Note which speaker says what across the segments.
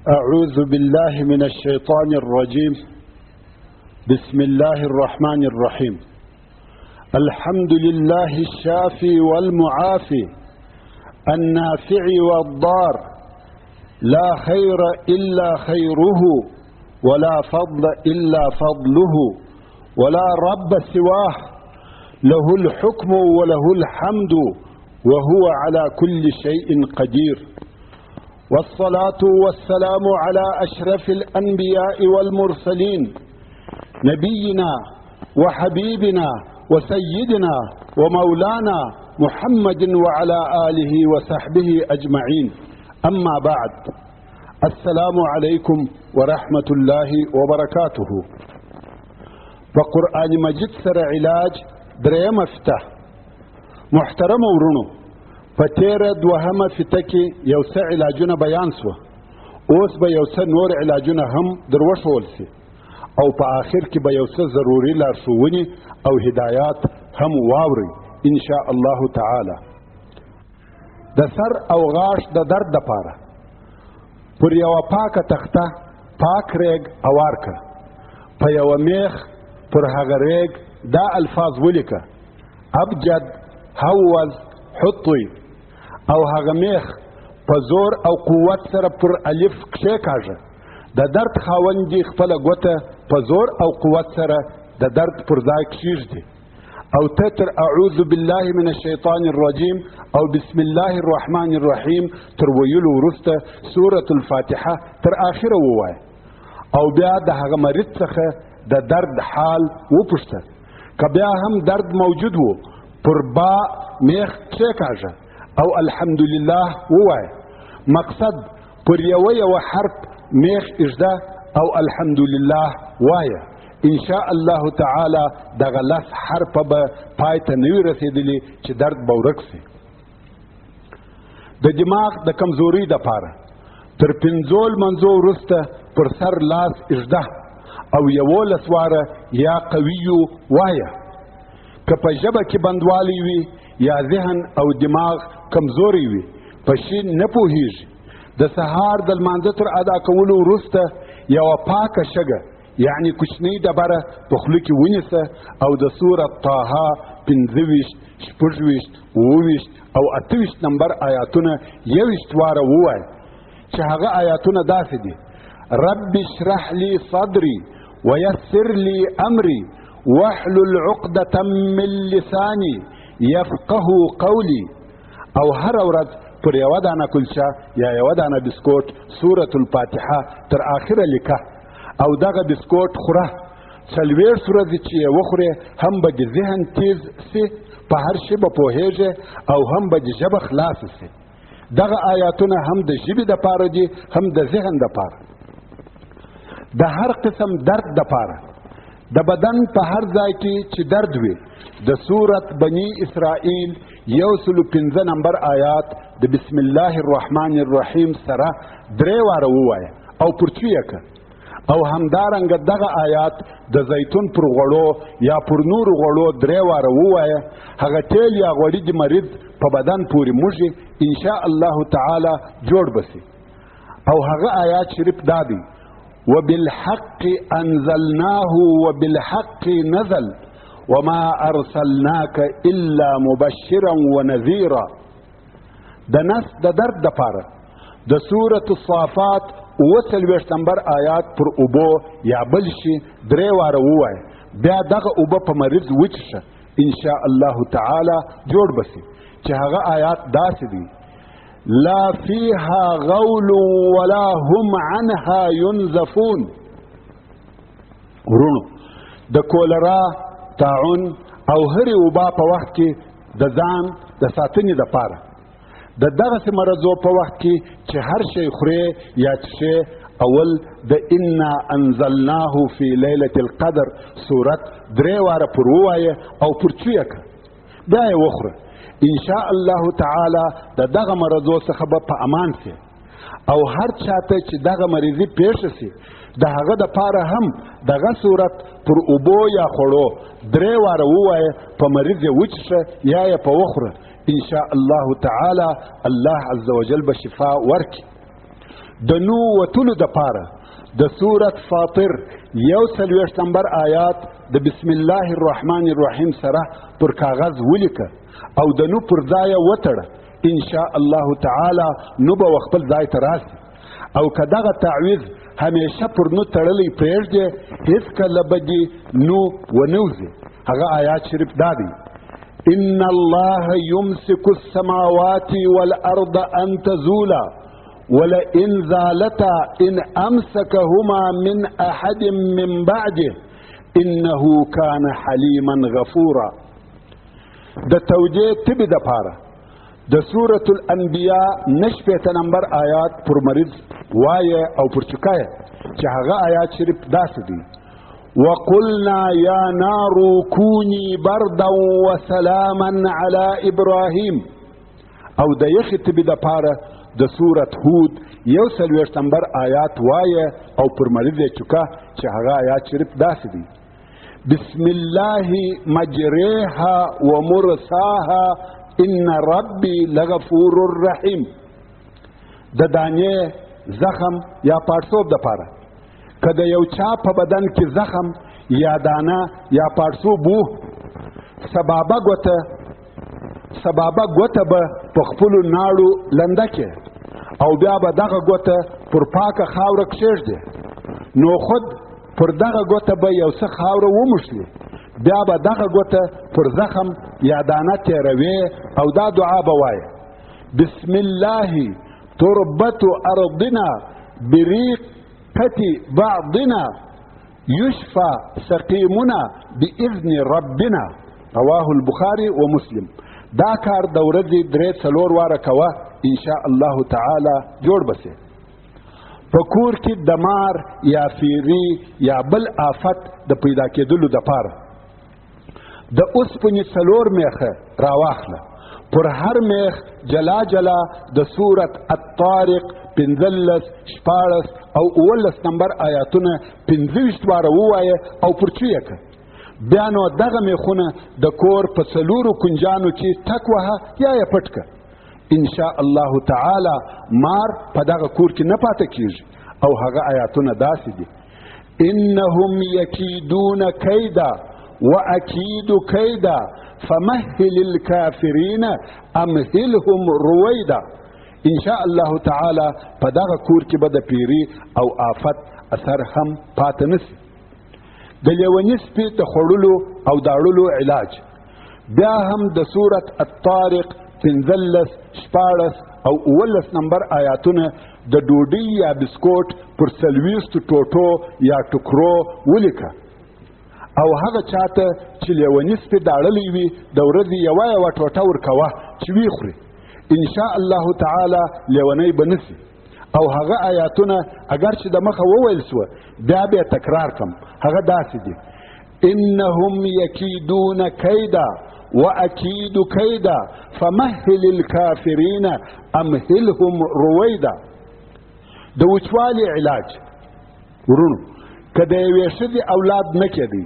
Speaker 1: أعوذ بالله من الشيطان الرجيم. بسم الله الرحمن الرحيم. الحمد لله الشافي والمعافي النافع والضار، لا خير إلا خيره ولا فضل إلا فضله ولا رب سواه، له الحكم وله الحمد وهو على كل شيء قدير. والصلاة والسلام على أشرف الأنبياء والمرسلين، نبينا وحبيبنا وسيدنا ومولانا محمد وعلى آله وصحبه أجمعين. أما بعد، السلام عليكم ورحمة الله وبركاته. بقرآن مجید سر علاج دریم افته. محترم ورونو، په تیره دوهمه فته کې یو څه علاجونه بیان سوه، اوس به یو څه نور علاجونه هم در وښول سي، او په آخر کې به یو څه ضروري لارښوونې او هدایات هم واورئ ان شاء الله تعالی. د سر او غاښ د درد دپاره پر یوه پاکه تخته پاک ریګ هوار کړه. په یوه میخ پر هغه ریګ دا الفاظ ولیکه: ابجد هوز حطوی، او هغه میخ په زور او قوت سره پر الف کښېکاږه. د درد خاوند دې خپله ګوته په زور او قوت سره د درد پر ځای کښېږدي، او ته تر اعوذ بالله من الشیطان الرجیم او بسم الله الرحمن الرحیم تر ویلو وروسته سورة الفاتحه تر آخره ووایه، او بیا د هغه مریض څخه د درد حال وپوښته. که بیا هم درد موجود و، پر با میخ کښېکاږه او الحمدلله ووایه. مقصد پر یوه حرف میخ اږده او الحمدلله وایه. ان شاء الله تعالی دغه لس حرفه به پای ته نه وي رسېدلي چې درد به ورک سي. د دماغ د کمزورۍ دپاره تر 5 لمانځو وروسته پر سر لاس اږده او 11 واره یا قویو وایه. که په ژبه کې بندوالی وي یا ذهن او دماغ کمزوری وي، په شي نه پوهیږي، د سهار د لمانځه تر ادا کولو وروسته یوه پاکه شګه یعنی کوچنۍ ډبره په خوله کې ونیسه او د سورة طه 25 26 28 او 28 نمبر آیاتونه 21 واره ووایه، چې هغه آیاتونه داسې دي: رب اشرح لي صدري ويسر لي امري واحلل عقدة من لساني يفقه قولي. او هر ورځ پر یوه دانه کلچه یا یوه دانه بسکوټ سورة الفاتحه تر آخره لیکه، او دغه بسکوټ خوره. 40 ورځې چې یې وخورې، هم به د ذهن تیز سي، په هر شي به پوهېږې، او هم به د ژبه خلاصه سي. دغه آیاتونه هم د ژبې دپاره دي، هم د ذهن دپاره. د هر قسم درد دپاره د بدن په هر ځای کې چې درد وي، د سورة بني اسرائیل 105 نمبر آیات د بسم الله الرحمن الرحیم سره 3 واره ووایه او پرچو یې که. او همدارنګه دغه آیات د زیتون پر غوړو یا پر نورو غوړو 3 واره ووایه. هغه تیل یا غوړي د مریض په بدن پورې موږي، ان شاء الله تعالی جوړ بسي. او هغه آیات شریف دا دی: وبالحق انزلناه وبالحق نزل وما ارسلناك الا مبشرا ونذيرا. د نس د درد دپاره د سورة الصافات 43 نمبر آیات پر اوبو یا بل شي 3 واره ووایه. بیا دغه اوبه په مریض وچشه، ان شاء الله تعالی جوړ بسي، چې هغه آیات داسې دي: لا فيها غول ولا هم عنها ينزفون. ورونو، د کولرا، طاعون او هرې وبا په وخت کې د ځان د ساتنې دپاره د دغسې مرضو په وخت کې چې هر شی خورې یا څښې، اول د انا انزلناه فی لیلة القدر صورت 3 واره پر ووایه او پرچو یې که، بیا یې وخوره. ان شاء الله تعالی د دغه مرضو څخه به په امان سي. او هر چاته چې دغه مریضي پیښه سي، د هغه دپاره هم دغه صورت پر اوبو یا خوړو 3 واره ووایه، په مریض یې وچشه یا یې په وخوره. ان شاء الله تعالی الله عز وجل به شفا ورکي. د نو وتلو دپاره د سورت فاطر 41 نمبر آیات د بسم الله الرحمن الرحیم سره پر کاغذ ولیکه او د نو پر ځای وتړه ان شاء الله تعالی نو به خپل ځای ته راسي او که دغه تعویض همیشه پر نو تړلی پرېږدې هېڅکله به دې نو ونوځي. هغه آیات شریف دا دی: ان الله يمسك السماوات والارض ان تزولا ولئن زالتا ان امسكهما من احد من بعده انه كان حلیما غفورا. د توجیه طبی دپاره د سورة الانبیاء 9 نمبر آیات پر مریض وایه او پر چکایه چې هغه آیات شریف داسې دی: وقلنا یا نار کونی بردا وسلاما علی ابراهیم. او د یخې طبی دپاره د سورة هود 41 نمبر آیات وایه او پر مریض چکا چې هغه آیات شریف داسې دی: بسم الله مجریها ومرساها ان ربی لغفور رحیم. د دانې زخم یا پاړسوب دپاره که د یو چا په بدن کې زخم یا دانه یا پاړسوب وو سبابه ګوته به په خپلو ناړو لنده کې او بیا به دغه ګوته پر پاکه خاوره کښېږدي نو خود پر دغه ګوته به یو څه خاوره وموښلي بیا به دغه ګوته پر زخم یا دانه تیروي او دا دعا به وایه: بسم الله تربت ارضنا بریقة بعضنا یشفى سقیمنا باذن ربنا. رواه البخاری و مسلم. دا کار د ورځې 3-4 واره کوه ان شاء الله تعالی جوړ بسې. په کور کې د مار یا فیری یا بل آفت د پیدا کېدلو دپاره د اوسپنې 4 میخه راواخله. پر هر میخ جلا جلا د سورت الطارق 15 14 او 19 نمبر آیاتونه 25 واره ووایه او پرچو یې که. بیا نو دغه میخونه د کور په 4 کنجانو کې ټک وهه یا یې پټ که. ان شاء الله تعالی مار په دغه کور کې نه پاته کیږي. او هغه آیاتونه داسې دي: انهم یکیدون کیدا واکید کیدا فمهل الكافرین امهلهم رویدا. ان شاء الله تعالی په دغه کور کې به د پیری او آفت اثر هم پاته نسی. د لیوني سپي د خوړلو او داړلو علاج بیا هم د سورت الطارق 15 14 او 19 نمبر آیاتونه د ډوډۍ یا بسکوټ پر 40 ټوټو یا ټوکرو ولیکه. او هغه چاته چې لیوني سپي داړلی وي د ورځې یوه ټوټه ورکوه چې ویې خوري. ان شاء الله تعالی لیونی به نسي. او هغه آیاتونه اگر چې د مخه وویل سوه بیا بیا تکرار کم. هغه داسې دي: انهم یکیدون کیدا واکید کیدا فمهل الکافرین امهلهم رویدا. د وچوالي علاج ورونو که د یوې ښځې اولاد نه کېدی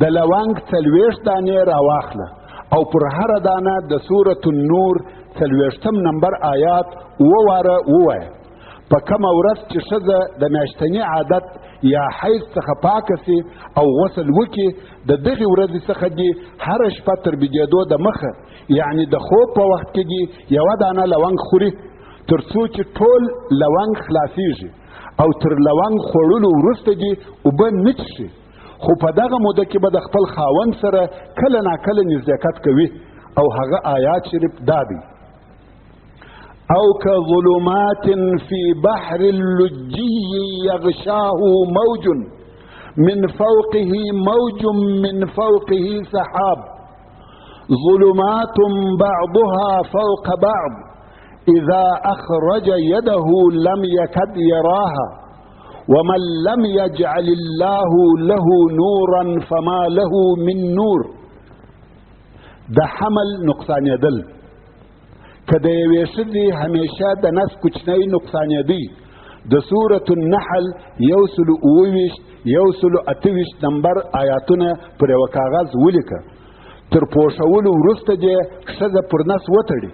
Speaker 1: د لونګ 40 دانې راواخله او پر هره دانه د سورة النور 40 نمبر آیات 7 واره ووایه. په کومه ورځ چې ښځه د میاشتني عادت یا حیض څخه پاکه سي او غسل وکړي د دغې ورځې څخه دې هره شپه تر بېدېدو د مخه یعنې د خوب په وخت کې دې یوه دانه لونګ خوري تر څو چې ټول لونګ خلاصیږي او تر لونګ خوړلو وروسته دې اوبه نه څښي. خو په دغه موده کې به د خپل خاوند سره کله ناکله نزدېکت کوي. او هغه آیات شریف دا دی: او كظلمات في بحر اللجي يغشاه موج من فوقه موج من فوقه سحاب ظلمات بعضها فوق بعض إذا أخرج يده لم يكد يراها ومن لم يجعل الله له نورا فما له من نور. د حمل نقصانېدل که د یوې ښځې همیشه د نس کوچنی نقصانېدی د سورة النحل 128 نمبر آیاتونه پر یوه کاغذ ولیکه. تر پوښولو وروسته دې ښځه پر نس وتړي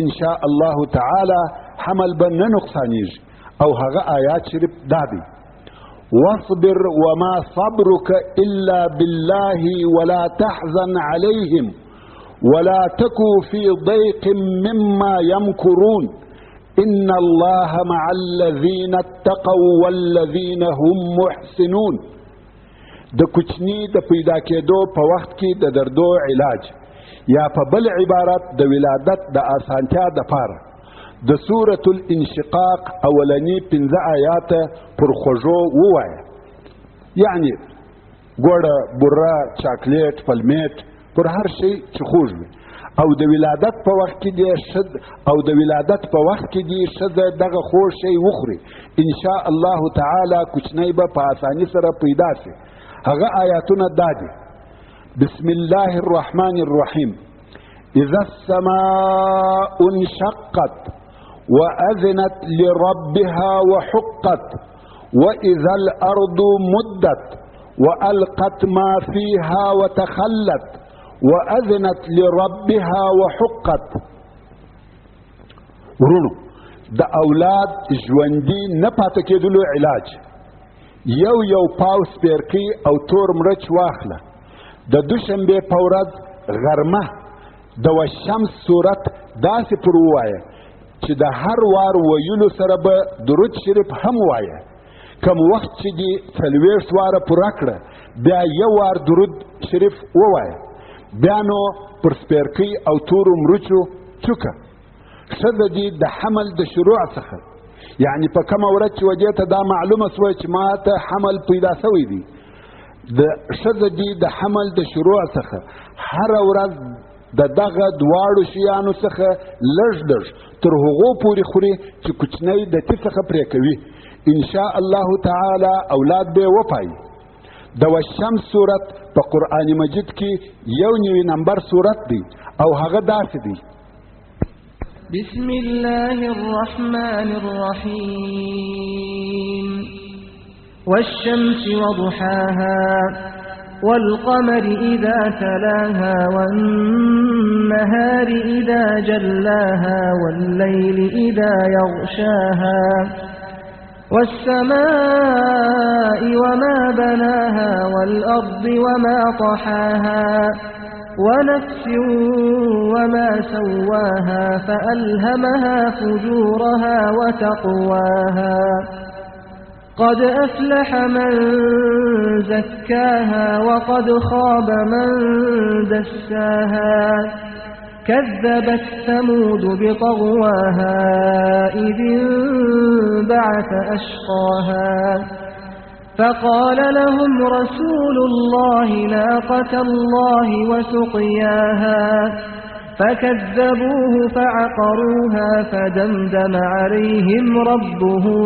Speaker 1: ان شاء الله تعالی حمل به نه نقصانېږي او هغه آیات شریف دادی واصبر وما صبرك الا بالله ولا تحزن عليهم ولا تكو في ضيق مما يمكرون ان الله مع الذين اتقوا والذين هم محسنون. د کوچنی د پیدا کېدو په وخت کې د دردو علاج یا په بل عبارت د ولادت د آسانتیا د پاره د سورة الانشقاق اولنی 15 آیات پر خوږو ووایه. یعنی ګوړه، بوره، چاکلیټ، پلمیټ، پر هر شی چې خوږ وي. او د ولادت په وخت کې دی ښځه دغه خوږ شی وخوري، ان شاء الله تعالی کوچنی به په آسانی سره پیدا شي. هغه آیاتونه دادي: بسم الله الرحمن الرحیم اذا السماء انشقت وأذنت لربها وحقت وإذا الأرض مدت وألقت ما فيها وتخلت وأذنت لربها وحقت. ورونو د اولاد ژوندي نه پاتې کېدلو علاج یو پاو سپیرکي او تور مرچ واخله، د دوشنبې په ورځ غرمه د والشمس صورت داسې پر ووایه چې د هر وار ویلو سره به درود شریف هم وایه. کم وخت چې دې 40 واره پوره کړه بیا یو وار درود شریف ووایه. بیا نو پر سپیرکۍ او تورو مرچو چوکه. ښځه دې د حمل د شروع څخه، یعنی په کومه ورځ چې ودې ته دا معلومه سوه چې ما ته حمل پیدا سوی دی، د ښځه دې د حمل د شروع څخه هره ورځ د دغه دواړو شیانو څخه لږ تر هغو پورې خوري چې کوچنی د تی څخه پرې کوي. ان شاء الله تعالی اولاد به وپایي. د والشمس صورت په قرآن مجید کې 1 نمبر صورت دی او هغه داسې دی:
Speaker 2: بسم الله الرحمن الرحيم والشمس وضحاها والقمر إذا تلاها والنهار إذا جلاها والليل إذا يغشاها والسماء وما بناها والأرض وما طحاها ونفس وما سواها فألهمها فجورها وتقواها قد أفلح من زكاها وقد خاب من دساها كذبت ثمود بطغواها إذ انبعث أشقاها فقال لهم رسول الله ناقة الله وسقياها فكذبوه فعقروها فدمدم عليهم ربهم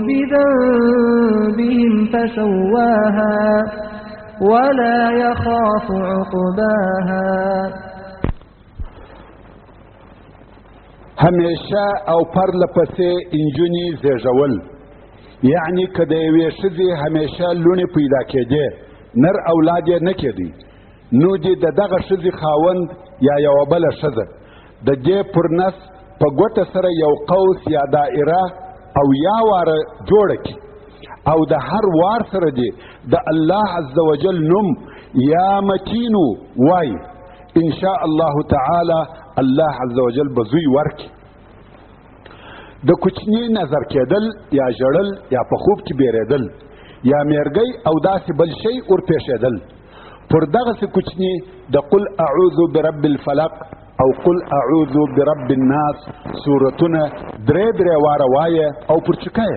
Speaker 2: بذنبهم فسواها ولا يخاف عقباها.
Speaker 1: همیشه او پرله پسې انجونی زیږول، یعنی که د یوې ښځې همیشه لوڼې پیدا کېدې، نر اولاد یې نه کېدی، نو دې د دغه ښځې خاوند یا یوه بله ښځه د دې پر نس په ګوته سره یو قوس یا دائره او یا واره جوړه کړي او د هر وار سره دې د الله عز وجل نوم یا متینو وایي. ان شاء الله تعالی الله عز وجل به زوی ورکړي. د کوچني نظر کېدل یا ژړل یا په خوب کې بیرېدل یا میرګۍ او داسې بل شی ورپېښېدل، پر دغسې کوچني د قل اعوذ برب الفلق او قل اعوذ برب الناس سورتونه 3 واره وایه او پر چکه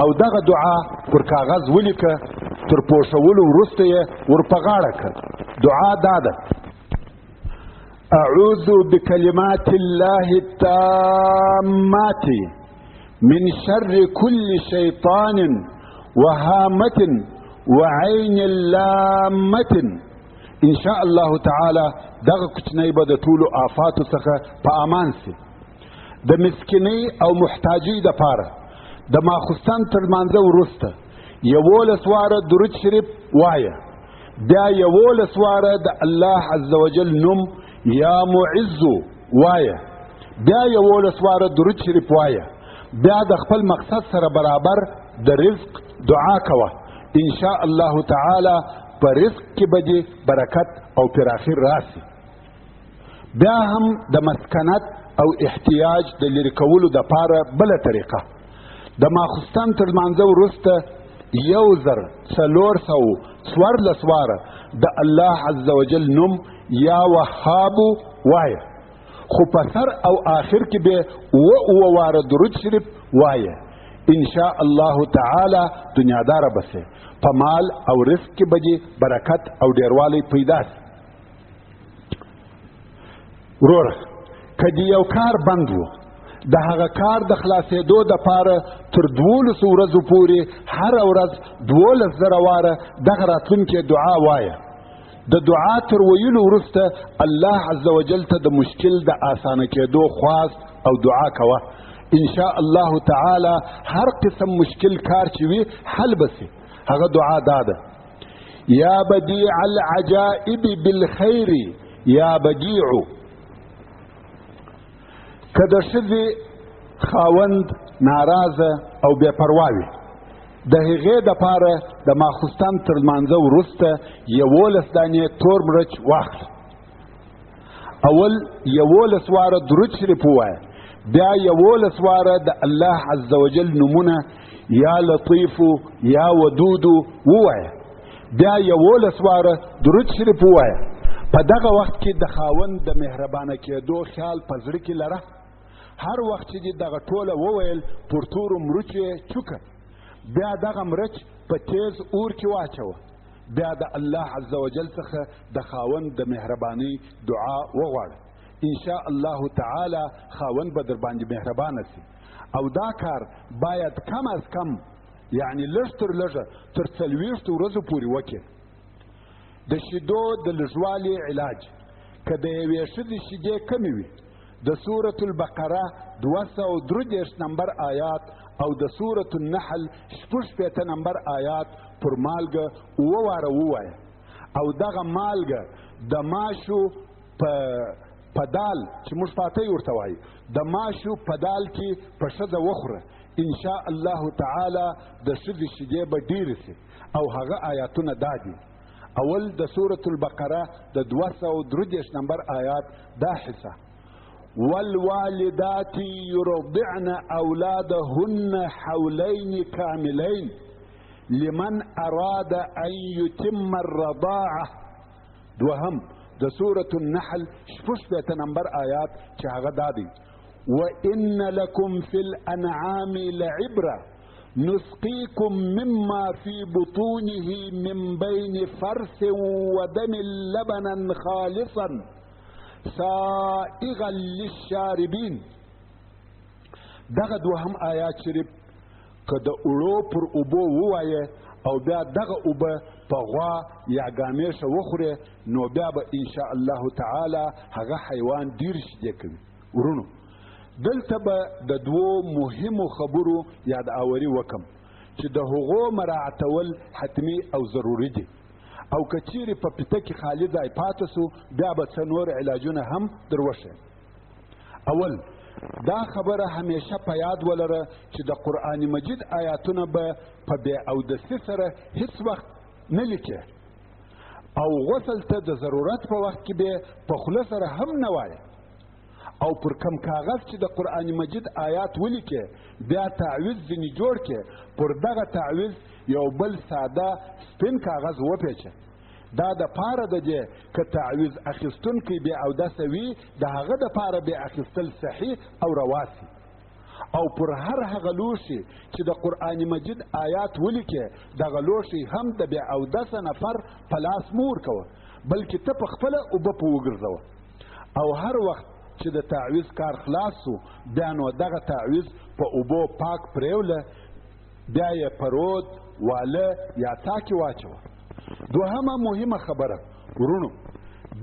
Speaker 1: او دغه دعا پر کاغذ ولیکه، تر پوښولو وروسته یې ور په غاړه کړه. دعا دا ده: اعوذ بکلمات الله التامات من شر كل شيطان وهامة وعين لامة. ان شاء الله تعالی دغه کوچنی به د ټولو آفاتو څخه په امان سي. د مسکینۍ او محتاجۍ دپاره د ماخوستن تر لمانځه وروسته 11 واره درود شریف وایه، بیا 11 واره د الله عز وجل نوم یا معز وایه، بیا 11 واره درود شریف وایه. بیا د خپل مقصد سره برابر د رزق دعا کوه. ان شاء الله تعالی په رزق کې به دې برکت او پراخي راسي. بیا هم د مسکنت او احتیاج د لرې کولو دپاره بله طریقه، د ماخوستن تر لمانځه وروسته 1414 واره د الله عز وجل نوم یا وهابو وایه، خو په سر او آخر کې به 8 واره درود شریف وایه. ان شاء الله تعالی دنیاداره بسې، په مال او رزق کې به دې برکت او ډیروالی پیدا سي. وروره که دې یو کار بند و، د هغه کار د خلاصېدو دپاره تر 12 ورځو پورې هره ورځ 12,000 واره دغه راتلونکې دعا وایه. د دعا تر ویلو وروسته الله عز وجل ته د مشکل د اسانه کېدو خواست او دعا کوه. ان شاء الله تعالی هر قسم مشکل کار چې وي حل بسي. هغه دعا دا ده: یا بدیع العجائب بالخیر یا بدیع. که د ښځې خاوند ناراضه او بې پروا وي، د هغې دپاره د ماخوستن تر لمانځه وروسته 11 دانې تور مرچ واخله. اول 11 واره درود شریف ووایه، بیا 11 واره د الله عز وجل نومونه یا لطیفو یا ودودو ووایه، بیا 11 واره درود شریف ووایه. په دغه وخت کې د خاوند د مهربانه کېدو خیال په زړه کې لره. هر وخت چې دغه ټوله وویل پر تورو مرچو یې چوکه، بیا دغه مرچ په تیز اور کې واچوه، بیا د الله عز وجل څخه د خاوند د مهربانۍ دعا وغواړه. ان شاء الله تعالی خاوند به در باندې مهربانه سي. او دا کار باید کم از کم یعنی لږ تر لږه تر 40 ورځو پورې وکړي. د شیدو د لږوالي علاج، که د یوې ښځې شیدې کمې وي، د سورة البقره 233 نمبر آیات او د سورة النحل 65 نمبر آیات پر مالګه 8 واره ووایه. او دغه مالګه د ماشو په دال چې موږ پاتۍ ورته وایي، د ماشو په دال کې په ښځه وخوره. ان شاء الله تعالی د ښځې شیدې به ډېرې سي. او هغه آیاتونه دا دي: اول د سورة البقره د 233 نمبر آیات دا حصه: والوالدات يرضعن أولادهن حولين كاملين لمن أراد أن يتم الرضاعة. دوهم د سورة النحل 65 نمبر آیات چې هغه دا دی: وإن لكم في الأنعام لعبرة نسقيكم مما في بطونه من بين فرث ودم لبنا خالصا سائغا للشاربین. دغه دوهم آیات شریف که د اوړو پر اوبو ووایه او بیا دغه اوبه په غوا یا ګامیشه وخوره، نو بیا به ان شاء الله تعالی هغه حیوان ډیر شیدې کوي. ورونو دلته به د 2 مهمو خبرو یادآوري وکم چې د هغو مراعتول حتمی او ضروري دي. او که چیرې په پیته کې خالی ځای پاته سو، بیا به څه نور علاجونه هم در وښیم. اول دا خبره همیشه په یاد ولره چې د قرآن مجید آیاتونه به په بې اودسي سره هیڅ وخت نه لیکې، او غسل ته د ضرورت په وخت کې به په خوله سره هم نه وایه. او پر کم کاغذ چې د قرآن مجید آیات ولیکې، بیا تعویض ځینې جوړ کې، پر دغه تعویض یو بل ساده سپین کاغذ وپیچه. دا د پاره د دې که تعویض اخیستونکی بې اودسه وي، د هغه دپاره بې اخیستل صحیح او روا سي. او پر هر هغه لوښي چې د قرآن مجید آیات ولیکې، دغه لوښي هم د بې اودسه نفر په لاس مه ورکوه، بلکې ته په خپله اوبه په وګرځوه. او هر وخت چې د تعویض کار خلاص سو، بیا نو دغه تعویض په اوبو پاک پریوله، بیا یې په رود، واله یا تاکې واچوه. دوهمه مهمه خبره ورونو،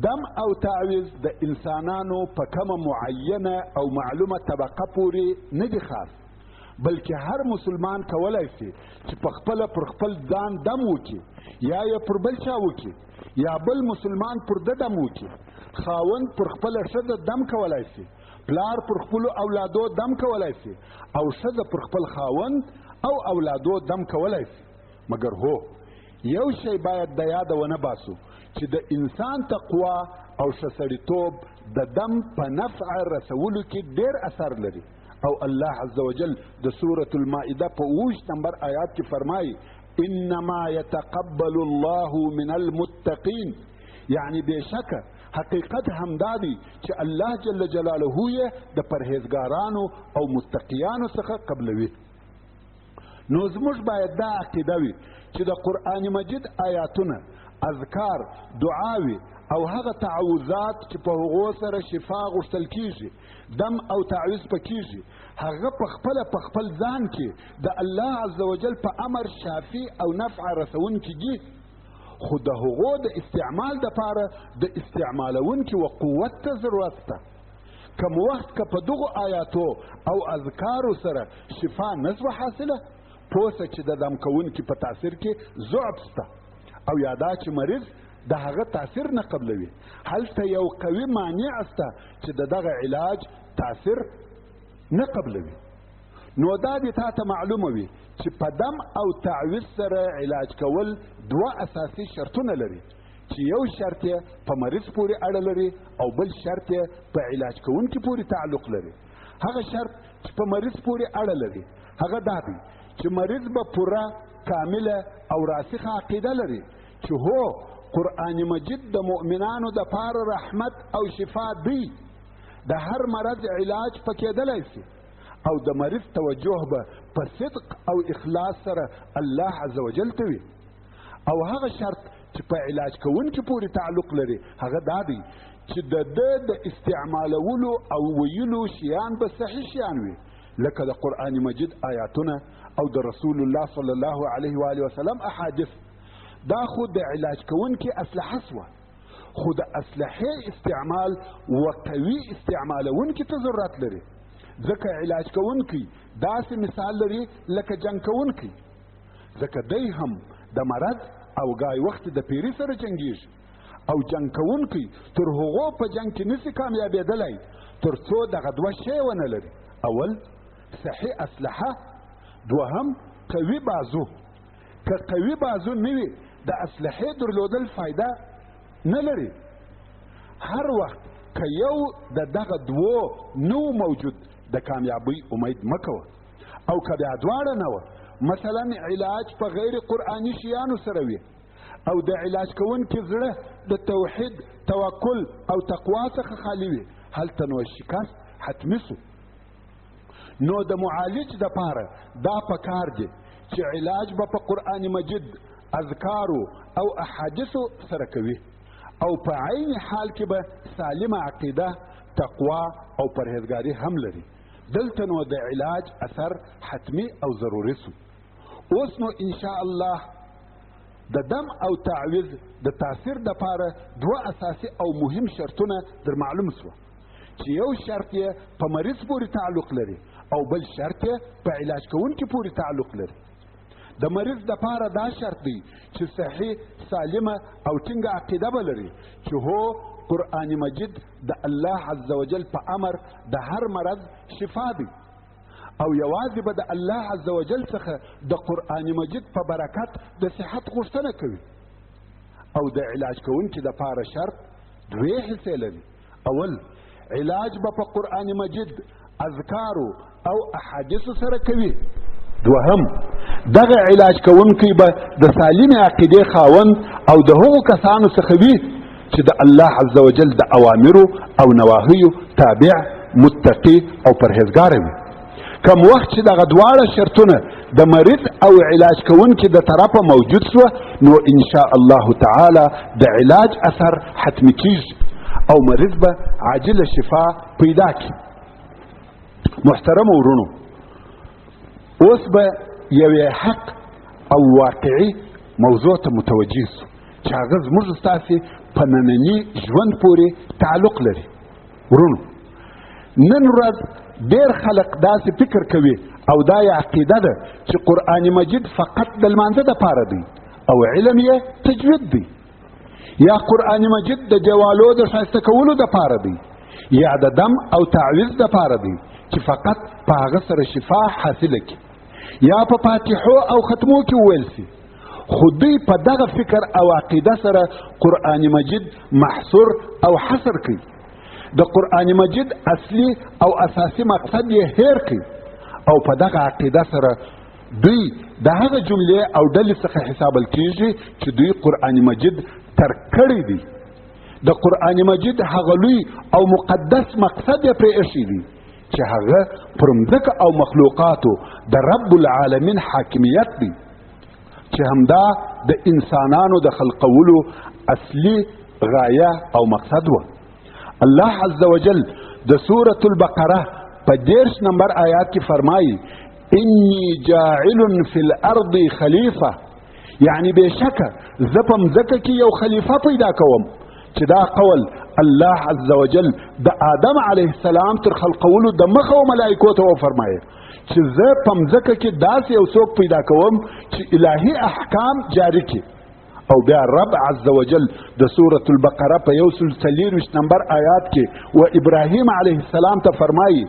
Speaker 1: دم او تعویض د انسانانو په کومه معینه او معلومه طبقه پورې نه دي خاص، بلکې هر مسلمان کولی شي چې په خپله پر خپل ځان دم وکړي، یا یې پر بل چا وکړي، یا بل مسلمان پر ده دم وکړي. خاوند پر خپله ښځه دم کولی شي، پلار پر خپلو اولادو دم کولای شي او ښځه پر خپل خاوند او اولادو دم کولای شي، مګر هو یو شی باید د یاده ونه باسو چې د انسان تقوا او ښه سړیتوب د دم په نفع رسولو کې ډېر اثر لري. او الله عز وجل د سورة المائده په 20 نمبر آیات کې فرمایي انما يتقبل الله من المتقين، یعنی بېشکه حقیقت همدا دی چې الله جل جلاله یې د پرهیزګارانو او متقیانو څخه قبلوي. نو زموږ باید دا عقیده وي چې د قرآن مجید آیاتونه، اذکار، دعاوي او هغه تعوذات چې په هغو سره شفا غوښتل کیږي، دم او تعویذ پکیږي، هغه په خپل ځان کې د الله عز وجل په امر شافي او نفع رسونکي دي، خو د هغو د استعمال دپاره د استعمالونکي و قوت ته ضرورت ته. کم وخت که په دغو آیاتو او اذکارو سره شفا نسوه حاصله، پوسه چې د دم کوونکي په تاثیر کې ضعف سته او یا دا چې مریض د هغه تاثیر نه قبلوي، هلته یو قوي مانع سته چې د دغه علاج تاثیر نه قبلوي. نو دا دې تا ته معلومه وي چې په دم او تعویذ سره علاج کول دوه اساسي شرطونه لري، چې یو شرط یې په مریض پورې اړه لري او بل شرط یې په علاج کوونکي پورې تعلق لري. هغه شرط چې په مریض پورې اړه لري هغه دا دی چې مریض به پوره کامله او راسخه عقیده لري چې هو قرآن مجید د مؤمنانو د پاره رحمت او شفا دی، د هر مرض علاج پکېدلی شي، او د مریض توجه به په صدق او اخلاص سره الله عز وجل ته وي. او هغه شرط چې په علاج کوونکي پورې تعلق لري هغه دا دی چې د ده د استعمالولو او ویلو شیان به صحیح شیان وي، لکه د قرآن مجید آیاتونه او د رسول الله صلی الله علیه و آله وسلم احادیث. دا خو د علاج کوونکي اسلحه سوه، خو د اسلحې استعمال و قوي استعمالونکي ته ضرورت لري، ځکه علاج کوونکی داسې مثال لري لکه جنګ کوونکی، ځکه دی هم د مرض او ګای وخت د پیري سره جنګیږي، او جنګ کوونکی تر هغو په جنګ کې نسي کامیابېدلی تر څو دغه دوه شی ونه لري، اول صحیح اسلحه، دوهم قوي بازو. که قوي بازو نه وي د اسلحې درلودل فایده نه لري. هر وخت که یو د دغه دوو نو موجود د کامیابی امید مکوه، او که بیا دواړه نه وه، مثلا علاج په غیر قرآني شیانو سره وي او د علاج کوونکي زړه د توحید، توکل او تقوا څخه خالي وي، هلته نو شکست حتمي سو. نو د معالج دپاره دا پکار دی چې علاج به په قرآن مجید، اذکارو او احادیثو سره کوي، او په عین حال کې به سالمه عقیده، تقوا او پرهیزګاري هم لري. دلته نو د علاج اثر حتمی او ضروري سو. اوس نو انشاء الله د دم او تعویذ د تاثیر دپاره دوه اساسي او مهم شرطونه در معلوم سو، چې یو شرط یې په مریض پورې تعلق لري او بل شرط یې په علاج کوونکي پورې تعلق لري. د مریض دپاره دا شرط دی چې صحیح، سالمه او ټینګه عقیده به لري چې هو قرآن مجید د الله عز وجل په امر د هر مرض شفا دی، او یوازې به د الله عز وجل څخه د قرآن مجید په برکت د صحت غوښتنه کوي. او د علاج کوونکي دپاره شرط دوې حصې لري. اول علاج به په قرآن مجید، اذکارو او احادیثو سره کوي. دوهم دغه علاج کوونکی به د سالمې عقیدې خاوند او د هغو کسانو څخه وي چې د الله عز وجل د اوامرو او نواهیو تابع، متقي او پرهیزګاره وي. کم وخت چې دغه دواړه شرطونه د مریض او علاج کوونکي د طرفه موجود سوه، نو انشاء الله تعالی د علاج اثر حتمی کیږي او مریض به عاجله شفا پیدا کړي. محترم ورونو، اوس به یوې حق او واقعي موضوع ته متوجه سو چې هغه زموږ ستاسې په ننني ژوند پورې تعلق لري. ورونو، نن ورځ ډېر خلق داسې فکر کوي او دا یې عقیده ده چې قرآن مجید فقط د لمانځه دپاره دی او علم یې تجوید دی، یا قرآن مجید د جوالو د ښایسته کولو دپاره دی، یا د دم او تعویض دپاره دی چې فقط په هغه سره شفا حاصله کړي یا په فاتحو او ختمو کې وویل سي. خو دوی په دغه فکر او عقیده سره قرآن مجید محصور او حصر کوي. د قرآن مجید اصلي او اساسي مقصد یې هیر کوي او په دغه عقیده سره دوی د هغه جملې او ډلې څخه حسابل کیږي چې دوی قرآن مجید ترک کړی دی. د قرآن مجید هغه لوی او مقدس مقصد یې پرې ایښی دی چې هغه پر مځکه او مخلوقاتو د رب العالمین حاکمیت دی چې همدا د انسانانو د خلقولو اصلي غایه او مقصد و. الله عز وجل د سورة البقره په 10 نمبر آیات کې فرمایي انی جاعل فی الارض خلیفه، یعنی بشکه زه په مځکه کې یو خلیفه پیدا کوم. چې دا قول الله عز وجل د آدم علیه السلام تر خلقولو د مخه و ملائکو ته وفرمایه چې زه په مځکه کې داسې یو څوک پیدا کوم چې الهي احکام جاری کړي. او بیا رب عز وجل د سورة البقره په 124 نمبر آیات کې و ابراهیم علیه السلام ته فرمایي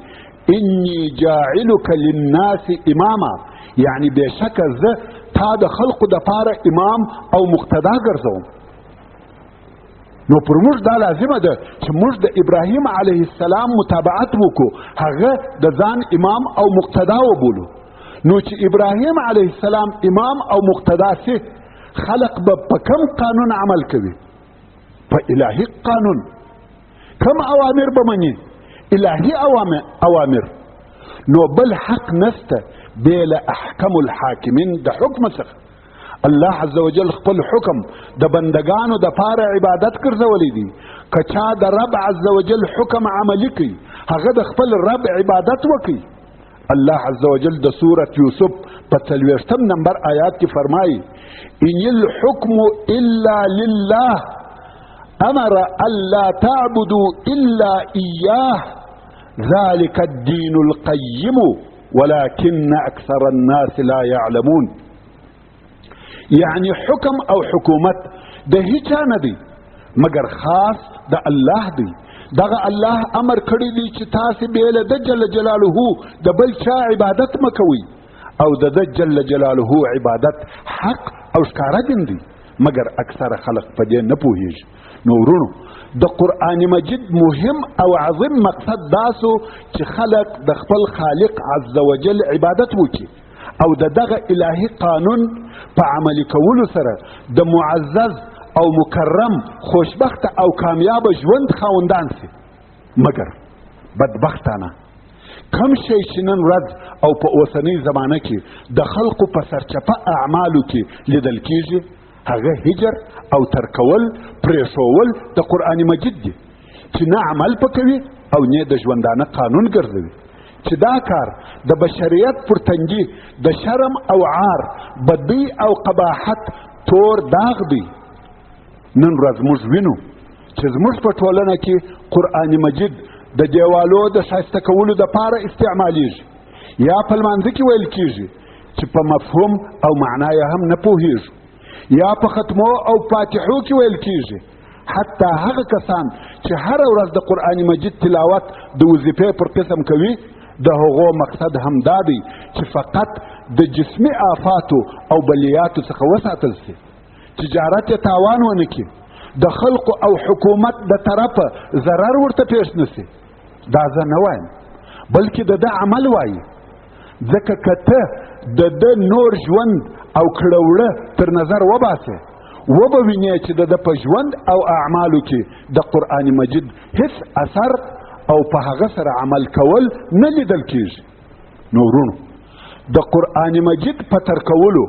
Speaker 1: انی جاعلک للناس اماما، یعنی بشکه زه تا د خلقو دپاره امام او مقتدا ګرځوم. نو پر موږ دا لازمه ده چې موږ د ابراهیم علیه السلام متابعت وکړو، هغه د ځان امام او مقتدا وبولو. نو چې ابراهیم علیه السلام امام او مقتدا سي، خلق به په کم قانون عمل کوي؟ په الهي قانون. کم اوامر به مني؟ الهي اوامر. نو بل حق نسته بلا احکم الحاکمین د حکم څخه. الله عز وجل خپل حکم د بندگانو د پاره عبادت ګرځولی دی. که چا د رب عز وجل حکم عملی کوي، هغه د خپل رب عبادت وکړي. الله عز وجل د سورة یوسف په 40 نمبر آیات کې فرمایي ان الحکم الا لله امر الا تعبدوا الا اياه ذلك الدين القيم ولكن اکثر الناس لا يعلمون. یعنی حکم او حکومت د هیچا نه دی مگر خاص د الله دی. دغه الله امر کړی دی چې تاسو به له د جل جلاله د بل چا عبادت مکوئ او د جل جلاله عبادت حق او ښکارا دین دی، مگر اکثر خلق په دې نه پوهیږي. نو ورونو د قرآن مجید مهم او عظیم مقصد داسو چې خلق د خپل خالق عز وجل عبادت وکړي او دغه الهي قانون په عملي کولو سره د معزز او مکرم خوشبخت او کامیاب ژوند خاوندان سي. مگر بدبختانه کم شی چې نن ورځ او په اوسنۍ زمانه کې د خلقو په سرچپه اعمالو کې لیدل کیږي، هغه هجر او ترکول پریښول د قرآن مجید دی چې نه عمل پکوي او نه د ژوندانه قانون ګرځوي. چې دا کار د بشریت پر تنګي د شرم او عار، بدی او قباحت تور داغ دی. نن ورځ موږ وینو چې زموږ په ټولنه کې قرآن مجید د دیوالو د ښایسته کولو دپاره استعمالیږي، یا په لمانځه کې ویل کیږي چې په مفهوم او معنا یې هم نه پوهیږو، یا په ختمو او فاتحو کې ویل کیږي. حتی هغه کسان چې هره ورځ د قرآن مجید تلاوت د وظیفې پر قسم کوي، د هغو مقصد هم دا دی چې فقط د جسمي آفاتو او بلیاتو څخه وساتل سي، تجارت یې تاوان ونه کړي، د خلقو او حکومت د طرفه ضرر ورته پیښ نسي. دا زه نه وایم، بلکې د ده عمل وایي. ځکه که ته د ده نور ژوند او کړهوړه تر نظر وباسې، وبه وینې چې د ده په ژوند او اعمالو کې د قرآن مجید هیڅ اثر او په هغه سره عمل کول نه لیدل کیږي. نو ورونو د قرآن مجید په ترکولو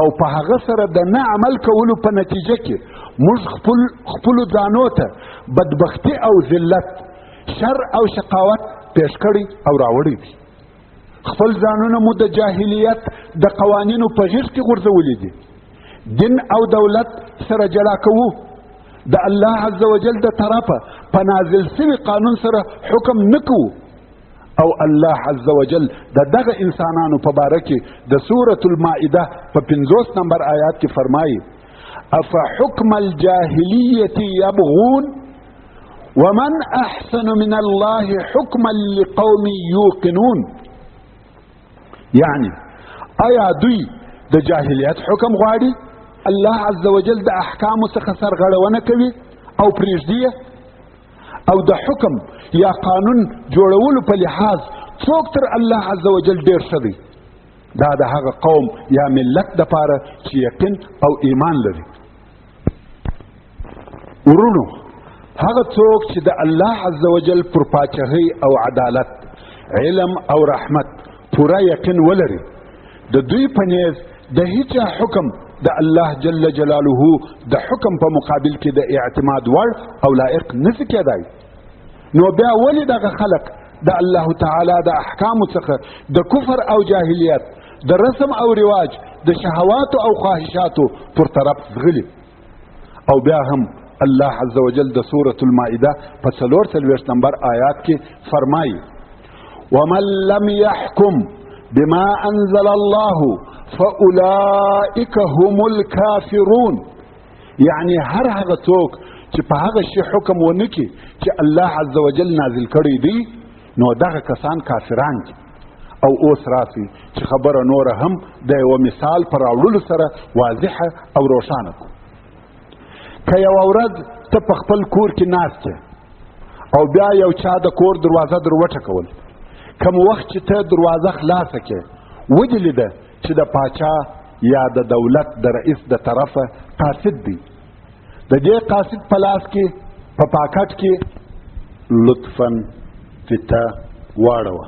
Speaker 1: او په هغه سره د نه عمل کولو په نتیجه کې موږ خپلو ځانو ته بدبختي او ذلت، شر او شقاوت پیش کړي او راوړي دي. خپل ځانونه مو د جاهلیت د قوانینو په غېږ کې غورځولي دي. دین او دولت سره جلا کوو، د الله عز وجل د طرفه په نازل سوي قانون سره حکم نه کوو. او الله عز وجل د دغه انسانانو په باره کې د سورة المائده په 50 نمبر آیات کې فرمایي افحکم الجاهلیت یبغون ومن احسن من الله حکما لقوم یوقنون. یعنی آیا دوی د جاهلیت حکم غواړي؟ الله عز وجل د احکامو څخه سرغړونه کوي او پرېږدي، او د حکم یا قانون جوړولو په لحاظ څوک تر الله عز وجل ډېر ښه دی؟ دا د هغه قوم یا ملت دپاره چې یقین او ایمان لري. ورونو، هغه څوک چې د الله عز وجل پر پاچاهۍ او عدالت، علم او رحمت پوره یقین ولري، د دوی په نیز د هیچا حکم د الله جل جلاله د حکم په مقابل کې د اعتماد وړ او لائق نشي کېدای. نو بیا ولې دغه خلق د الله تعالی د احکامو څخه د کفر او جاهلیت، د رسم او رواج، د شهواتو او خواهشاتو پر طرف ځغلي؟ او بیا هم الله عز وجل د سورة المائده په 44 نمبر آیات کې فرمایي: ومن لم يحكم بما انزل الله فاولئک هم الكافرون. یعنی هر هغه څوک چې په هغه شی حکم ونه کړي چې الله عز وجل نازل کړی دی، نو دغه کسان کافران دي. او اوس راسي چې خبره نوره هم د یو مثال پر راوړلو سره واضحه او روښانه کړو. که یو ورځ ته په خپل کور کې ناست یې او بیا یو چا د کور دروازه در وټکول، کوم وخت چې ته دروازه خلاصه کړې ودې لیده چې د پاچا یا د دولت د رئیس د طرفه قاصد دی، د دې قاصد په لاس کې په پاکټ کې لطفاً فته واړوه.